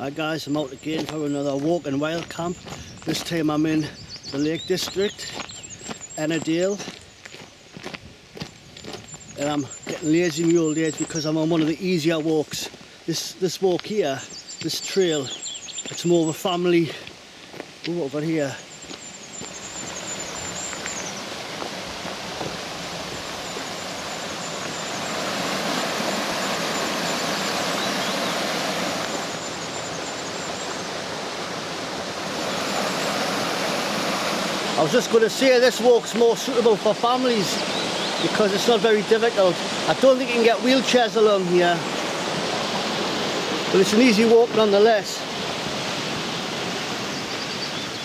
Hi guys, I'm out again for another walk and wild camp. This time I'm in the Lake District, Ennerdale. And I'm getting lazy in the old age because I'm on one of the easier walks. This walk here, this trail, it's more of a family. Ooh, over here. I was just going to say this walk's more suitable for families because it's not very difficult. I don't think you can get wheelchairs along here, but it's an easy walk nonetheless.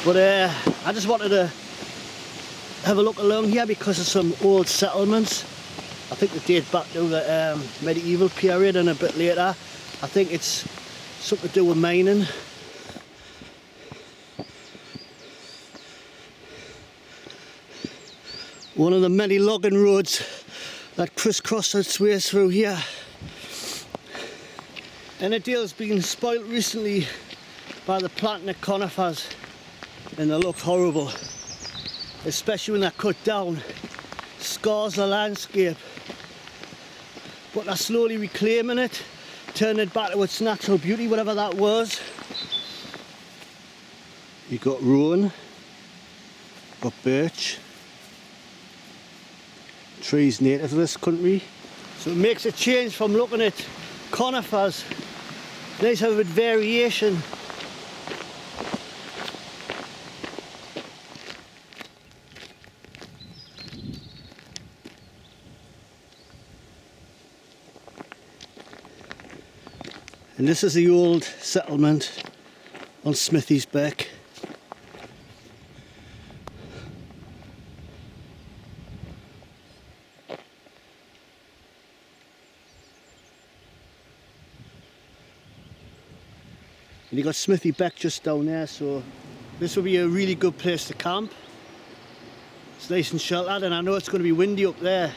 But I just wanted to have a look along here because of some old settlements. I think they date back to the medieval period and a bit later. I think it's something to do with mining. One of the many logging roads that crisscross its way through here. Ennerdale's been spoilt recently by the planting of conifers and they look horrible, especially when they're cut down. Scars the landscape, but they're slowly reclaiming it, turning it back to its natural beauty, whatever that was. You've got rowan, got birch, trees native to this country. So it makes a change from looking at conifers. Nice to have a bit of variation. And this is the old settlement on Smithy Beck. And you got Smithy Beck just down there, so this will be a really good place to camp. It's nice and sheltered, and I know it's going to be windy up there,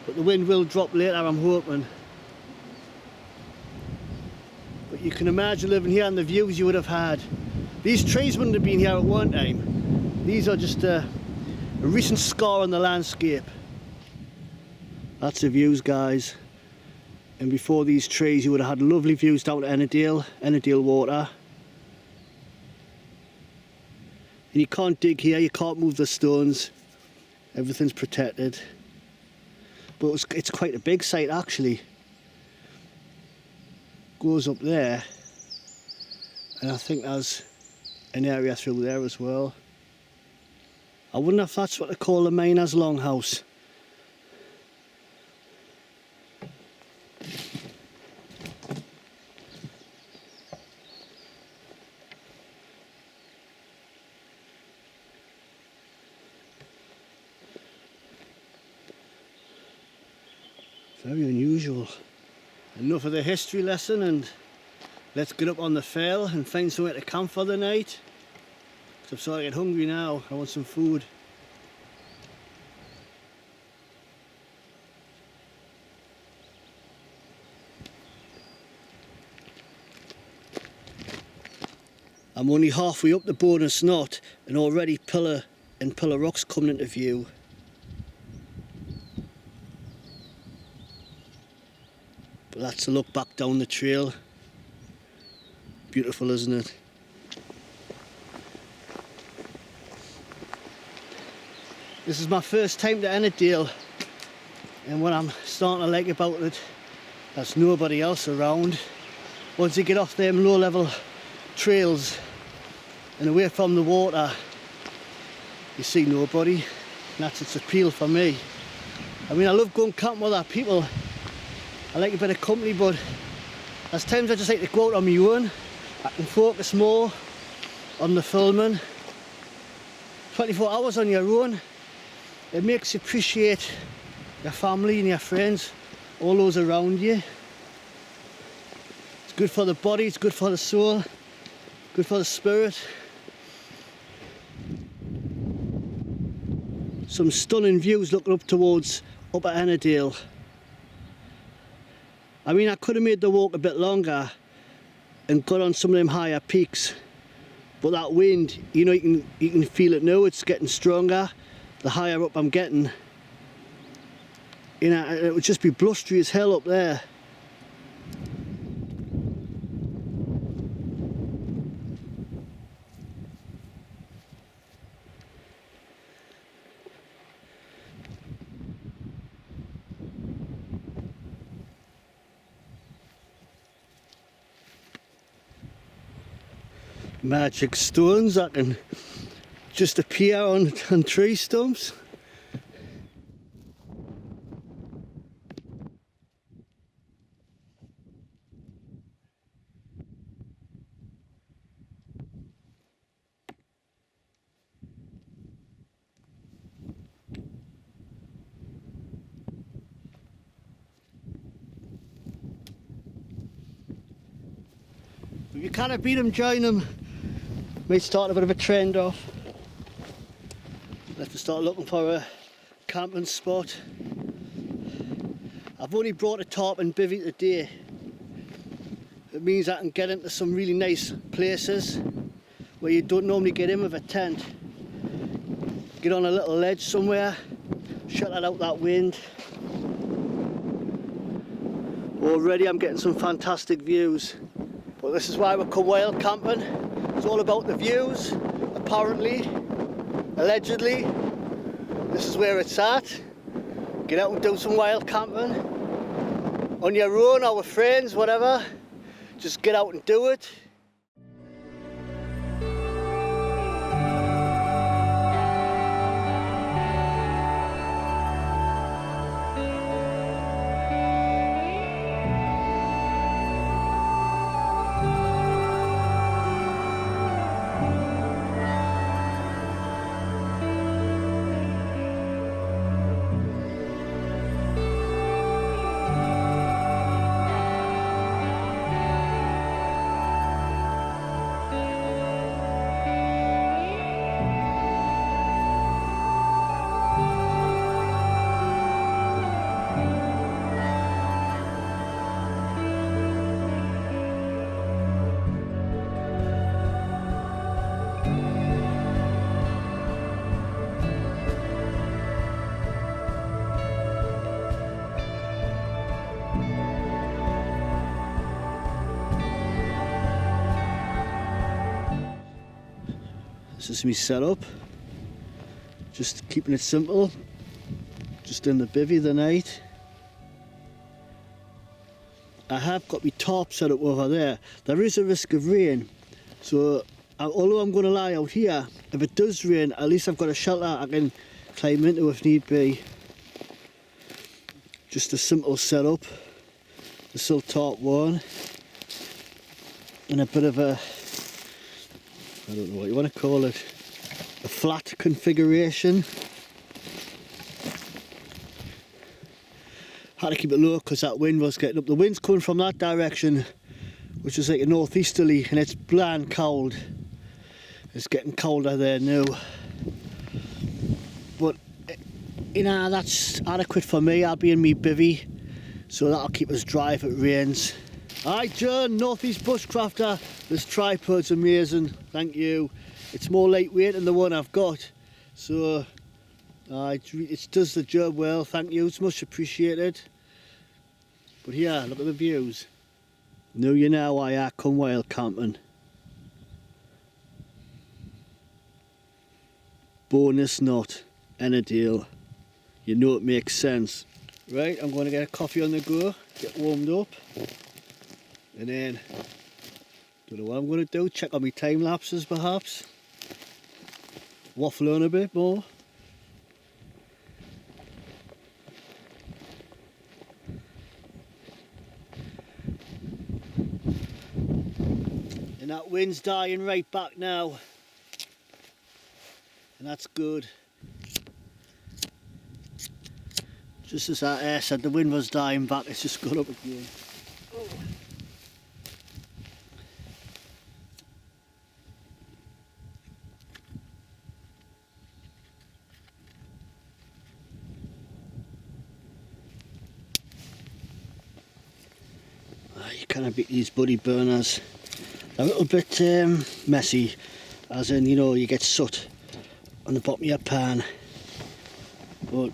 but the wind will drop later, I'm hoping. But you can imagine living here and the views you would have had. These trees wouldn't have been here at one time. These are just a recent scar on the landscape. That's the views, guys. And before these trees you would have had lovely views down to Ennerdale water. And you can't dig here, you can't move the stones. Everything's protected. But it's quite a big site actually. Goes up there. And I think there's an area through there as well. I wonder if that's what they call the miner's longhouse. Very unusual. Enough of the history lesson, and let's get up on the fell and find somewhere to camp for the night. 'Cause I'm starting to get hungry now. I want some food. I'm only halfway up the Bowness Knot and already pillar rocks coming into view. But that's a look back down the trail. Beautiful, isn't it? This is my first time to Ennerdale, and what I'm starting to like about it, there's nobody else around. Once you get off them low-level trails and away from the water, you see nobody, and that's its appeal for me. I mean, I love going camping with other people. I like a bit of company, but there's times I just like to go out on my own. I can focus more on the filming. 24 hours on your own, it makes you appreciate your family and your friends, all those around you. It's good for the body, it's good for the soul, good for the spirit. Some stunning views looking up towards Upper Ennerdale. I mean, I could have made the walk a bit longer, and got on some of them higher peaks. But that wind, you know, you can feel it now. It's getting stronger the higher up I'm getting. You know, it would just be blustery as hell up there. Magic stones that can just appear on tree stumps. If you can't beat them, join them. Might start a bit of a trend off. Let's start looking for a camping spot. I've only brought a tarp and bivvy today. It means I can get into some really nice places where you don't normally get in with a tent. Get on a little ledge somewhere, shut out that wind. Already I'm getting some fantastic views. But this is why we come wild camping. It's all about the views, apparently, allegedly. This is where it's at. Get out and do some wild camping. On your own or with friends, whatever. Just get out and do it. This is me setup, just keeping it simple, just in the bivvy the night. I have got my tarp set up over there. There is a risk of rain, so although I'm going to lie out here, if it does rain, at least I've got a shelter I can climb into if need be. Just a simple setup, the silt tarp one, and a bit of a, I don't know what you want to call it, a flat configuration. Had to keep it low because that wind was getting up. The wind's coming from that direction, which is like a northeasterly, and it's bland cold. It's getting colder there now. But, you know, that's adequate for me. I'll be in me bivvy, so that'll keep us dry if it rains. Hi John, Northeast Bushcrafter. This tripod's amazing, thank you. It's more lightweight than the one I've got, so it does the job well, thank you, it's much appreciated. But here, look at the views. Now you know why I come wild camping. Bowness Knot, Ennerdale. You know it makes sense. Right, I'm going to get a coffee on the go, get warmed up. And then, don't know what I'm going to do, check on my time lapses perhaps. Waffle on a bit more. And that wind's dying right back now. And that's good. Just as I said, the wind was dying back, it's just got up again. Oh. You can't beat these buddy burners. a little bit messy, as in, you know, you get soot on the bottom of your pan, but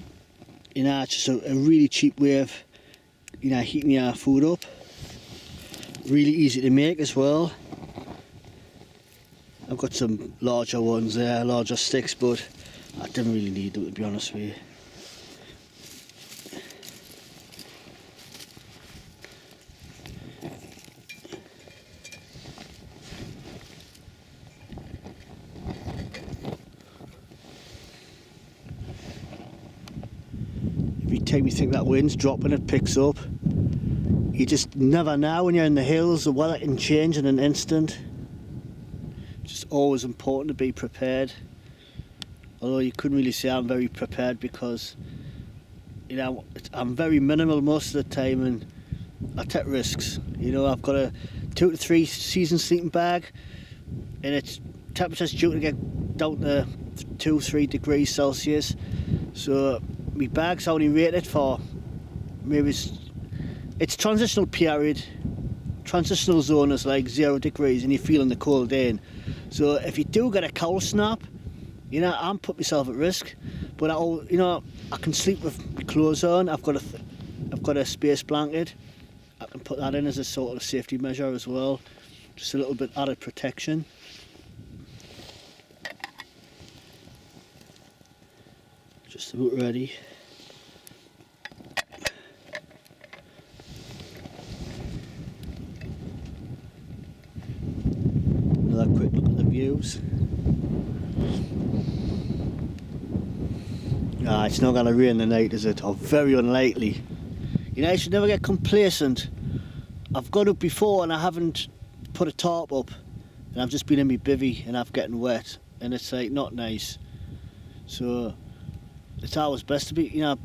you know, it's just a really cheap way of, you know, heating your food up. Really easy to make as well. I've got some larger ones there, larger sticks, but I didn't really need them, to be honest with you. Every time you think that wind's dropping, it picks up. You just never know when you're in the hills, the weather can change in an instant. It's just always important to be prepared. Although you couldn't really say I'm very prepared, because, you know, I'm very minimal most of the time and I take risks. You know, I've got a 2 to 3 season sleeping bag, and its temperature's due to get down to 2-3 degrees Celsius. So my bag's only rated for maybe it's transitional period. Transitional zone is like 0 degrees and you're feeling the cold in. So if you do get a cold snap, you know, I'm put myself at risk. But you know, I can sleep with my clothes on. I've got a space blanket. I can put that in as a sort of safety measure as well. Just a little bit added protection. Just about ready. Another quick look at the views. It's not going to rain tonight, is it? Or very unlikely. You know, you should never get complacent. I've got up before and I haven't put a tarp up, and I've just been in my bivvy and I've getting wet, and it's like not nice. So it's always best to be, you know,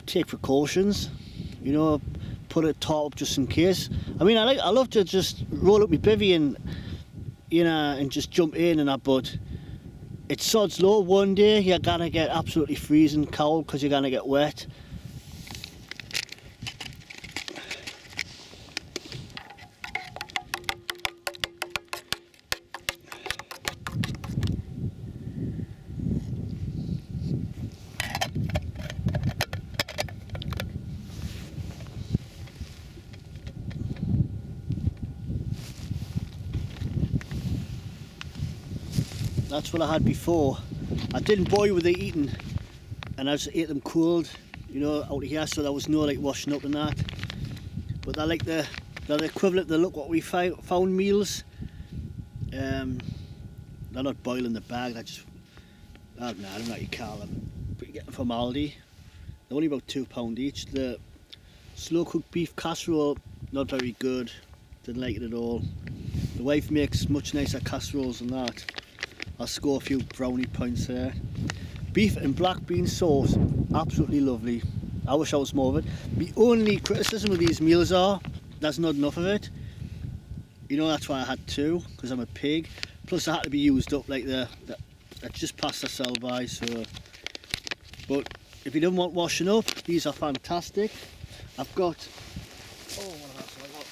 take precautions. You know, put a tarp up just in case. I mean, I love to just roll up my bivvy and, you know, and just jump in and that, but it's sod's law. One day you're gonna get absolutely freezing cold because you're gonna get wet. That's what I had before. I didn't boil with the eating, and I just ate them cold, you know, out of here, so there was no like washing up and that. But they're like they're the equivalent to look what we found meals. They're not boiling the bag, they're just, I don't know what you call them, but you get them from Aldi. They're only about £2 each. The slow cooked beef casserole, not very good, didn't like it at all. The wife makes much nicer casseroles than that. I'll score a few brownie points there. Beef and black bean sauce, absolutely lovely. I wish I was more of it. The only criticism of these meals are, there's not enough of it. You know, that's why I had 2, because I'm a pig. Plus I had to be used up, like that's just past the sell by, so. But if you don't want washing up, these are fantastic. I've got, oh, what have I got?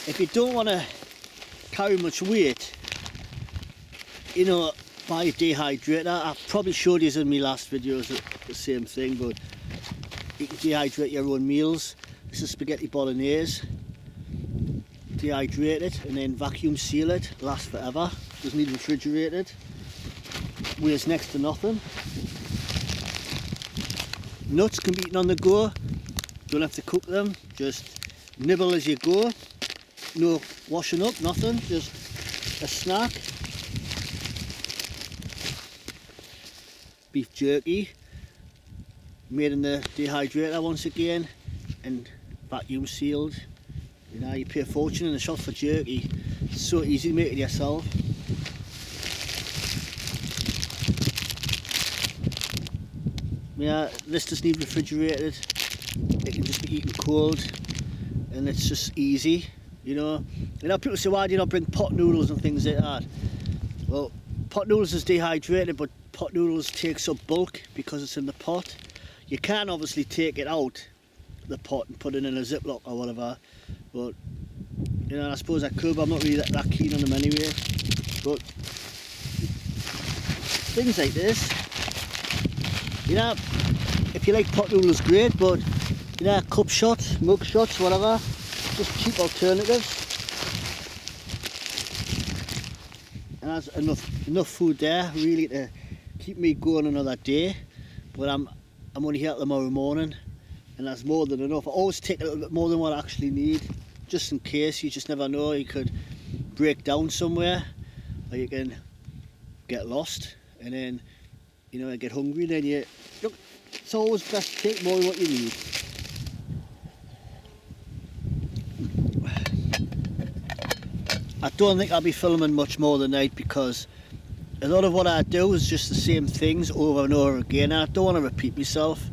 If you don't want to carry much weight, you know, buy a dehydrator. I probably showed you in my last videos the same thing, but you can dehydrate your own meals. This is spaghetti bolognese. Dehydrate it and then vacuum seal it. Lasts forever. Doesn't need refrigerated. Weighs next to nothing. Nuts can be eaten on the go. Don't have to cook them. Just nibble as you go. No washing up, nothing, just a snack. Beef jerky, made in the dehydrator once again, and vacuum sealed. You know, you pay a fortune in the shop for jerky. It's so easy to make it yourself. Yeah, this doesn't need refrigerated. It can just be eaten cold, and it's just easy. You know, people say, why do you not bring pot noodles and things like that? Well, pot noodles is dehydrated, but pot noodles takes up bulk because it's in the pot. You can obviously take it out the pot and put it in a Ziploc or whatever, but you know, I suppose I could, but I'm not really that keen on them anyway. But things like this, you know, if you like pot noodles, great, but you know, cup shots, mug shots, whatever, just cheap alternatives. And there's enough food there really to keep me going another day. But I'm only here tomorrow morning, and that's more than enough. I always take a little bit more than what I actually need, just in case. You just never know, you could break down somewhere, or you can get lost, and then, you know, get hungry, and then you look, it's always best to take more than what you need. I don't think I'll be filming much more tonight, because a lot of what I do is just the same things over and over again. I don't want to repeat myself.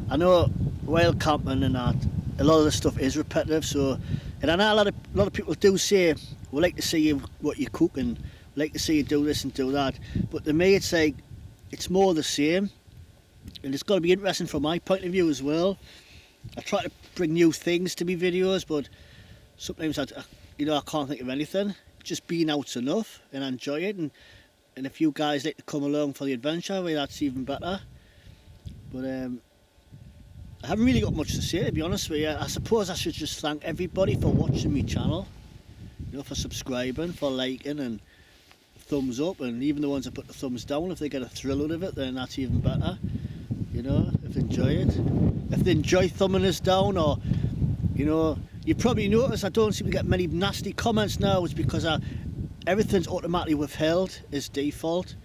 I know wild camping and that, a lot of the stuff is repetitive, so, and I know a lot of people do say, we like to see what you cook, and we like to see you do this and do that, but to me it's like, it's more the same, and it's got to be interesting from my point of view as well. I try to bring new things to my videos, but sometimes you know, I can't think of anything. Just being out's enough, and I enjoy it, and if you guys like to come along for the adventure, well, that's even better. But I haven't really got much to say, to be honest with you. I suppose I should just thank everybody for watching my channel, you know, for subscribing, for liking and thumbs up, and even the ones that put the thumbs down, if they get a thrill out of it, then that's even better. You know, if they enjoy it, if they enjoy thumbing us down, or you know, you probably notice I don't seem to get many nasty comments now. It's because everything's automatically withheld as default,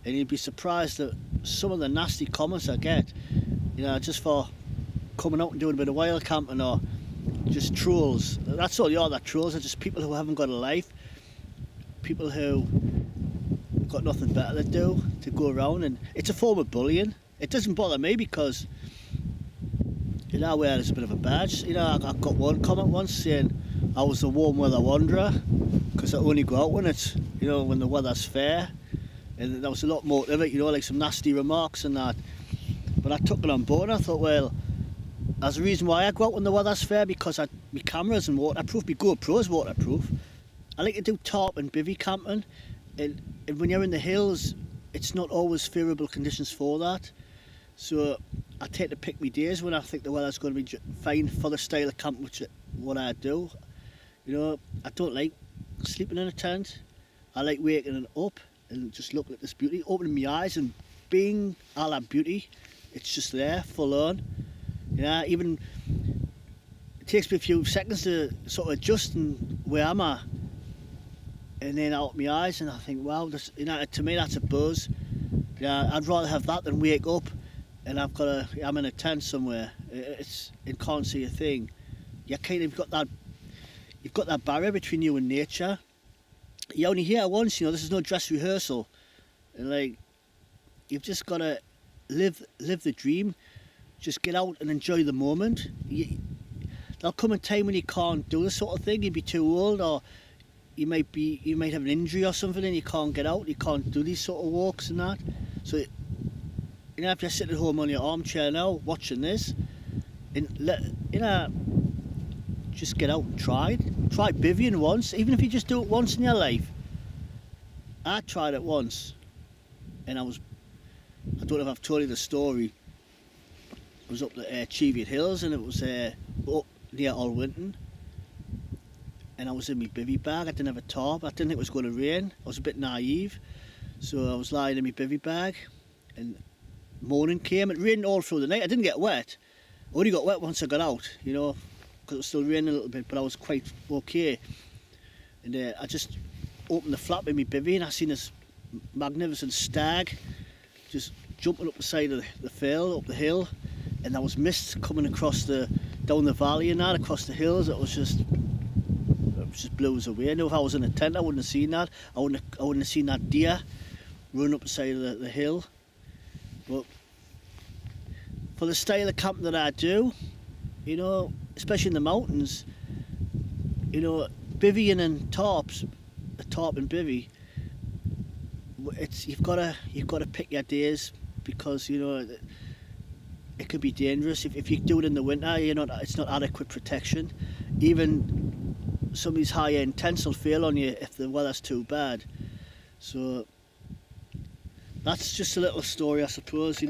and you'd be surprised at some of the nasty comments I get, you know, just for coming out and doing a bit of wild camping, or just trolls. That's all they are, that trolls are just people who haven't got a life, people who got nothing better to do, to go around, and it's a form of bullying. It doesn't bother me, because you know, where there's a bit of a badge. You know, I got one comment once saying I was a warm weather wanderer because I only go out when it's, you know, when the weather's fair, and there was a lot more of it, you know, like some nasty remarks and that. But I took it on board, and I thought, well, there's a reason why I go out when the weather's fair, because my camera's and waterproof, my GoPro's waterproof. I like to do tarp and bivvy camping, and when you're in the hills, it's not always favourable conditions for that. So I tend to pick my days when I think the weather's going to be fine for the style of camp, which what I do. You know, I don't like sleeping in a tent. I like waking up and just looking at this beauty, opening my eyes and being all that beauty. It's just there, full on. You know, even it takes me a few seconds to sort of adjust and where am I, and then I open my eyes and I think, wow, this, you know, to me that's a buzz. Yeah, I'd rather have that than wake up and I'm in a tent somewhere. And can't see a thing. You kind of got that barrier between you and nature. You only hear once, you know. This is no dress rehearsal, and like, you've just got to live the dream. Just get out and enjoy the moment. There'll come a time when you can't do this sort of thing. You'll be too old, or you might have an injury or something, and you can't get out. You can't do these sort of walks and that. So, you know, if you're sitting at home on your armchair now watching this, and just get out and try bivvying once, even if you just do it once in your life. I tried it once, and I don't know if I've told you the story. I was up the Cheviot Hills, and it was up near Alwynton, and I was in my bivvy bag. I didn't have a tarp. I didn't think it was going to rain. I was a bit naive, so I was lying in my bivvy bag, and morning came. It rained all through the night. I didn't get wet. I only got wet once I got out, you know, because it was still raining a little bit, but I was quite okay. And I just opened the flap in my bivvy, and I seen this magnificent stag just jumping up the side of the field, up the hill, and there was mist coming across down the valley and that, across the hills. It just blew us away. I know if I was in a tent, I wouldn't have seen that. I wouldn't have seen that deer running up the side of the hill. But for the style of camping that I do, you know, especially in the mountains, you know, bivvying and tarps, a tarp and bivvy, it's you've got to pick your days, because you know it could be dangerous if you do it in the winter. It's not adequate protection. Even some of these high-end tents will fail on you if the weather's too bad. So that's just a little story, I suppose.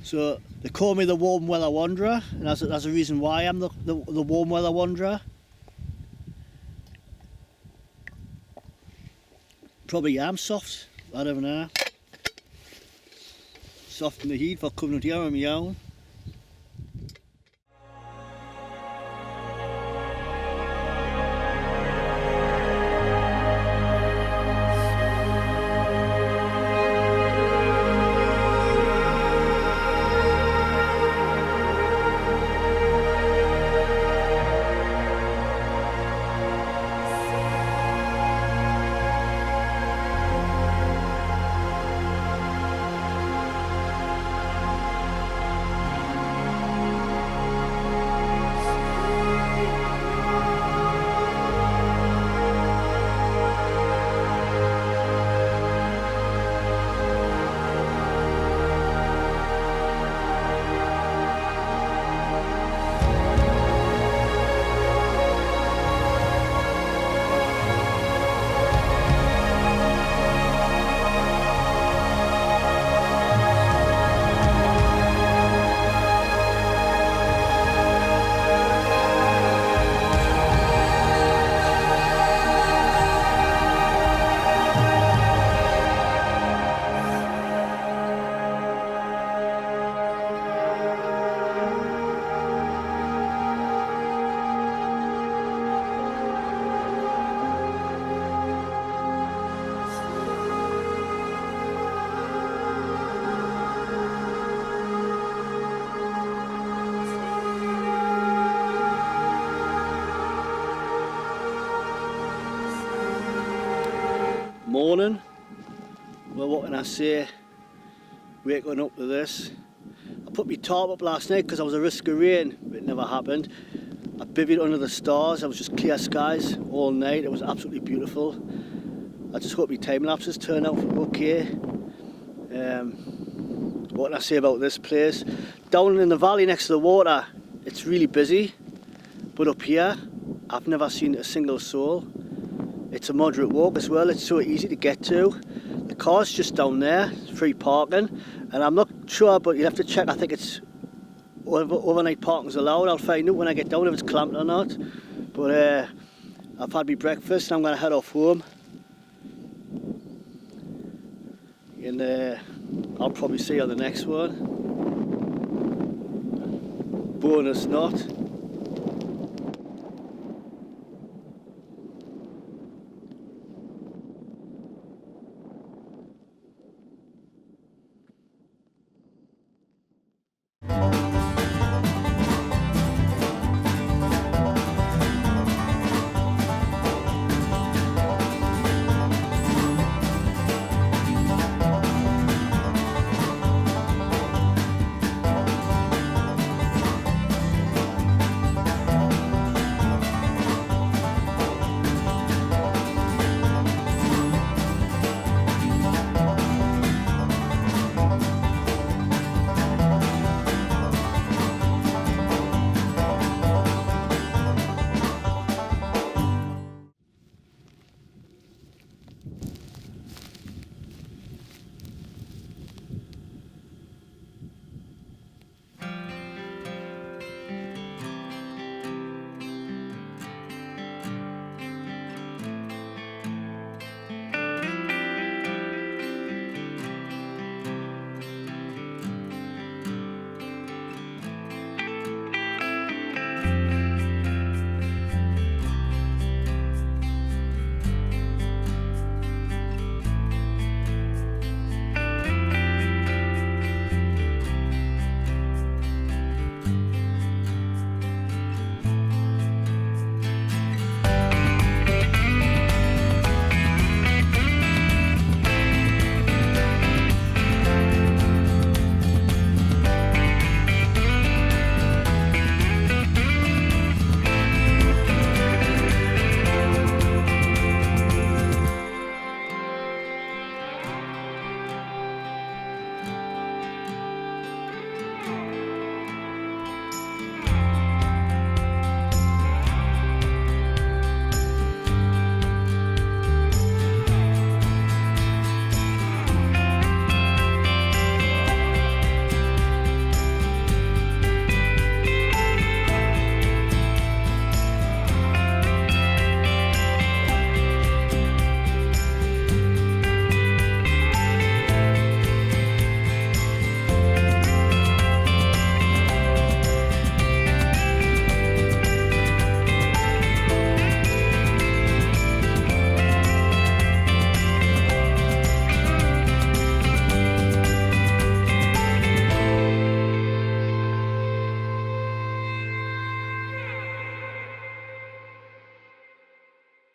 So they call me the warm weather wanderer, and that's a reason why I'm the warm weather wanderer. Probably am soft, I don't know. Soft in the heat for coming out here on my own. Morning. Well, what can I say? Waking up to this. I put my tarp up last night because I was a risk of rain, but it never happened. I bivvied under the stars. I was just clear skies all night. It was absolutely beautiful. I just hope my time lapses turn out okay. What can I say about this place? Down in the valley next to the water, it's really busy, but up here, I've never seen a single soul. It's a moderate walk as well. It's so easy to get to. The car's just down there, it's free parking, and I'm not sure, but you'll have to check. I think it's overnight parking's allowed. I'll find out when I get down if it's clamped or not. But I've had my breakfast and I'm going to head off home. And I'll probably see you on the next one. Bowness Knot.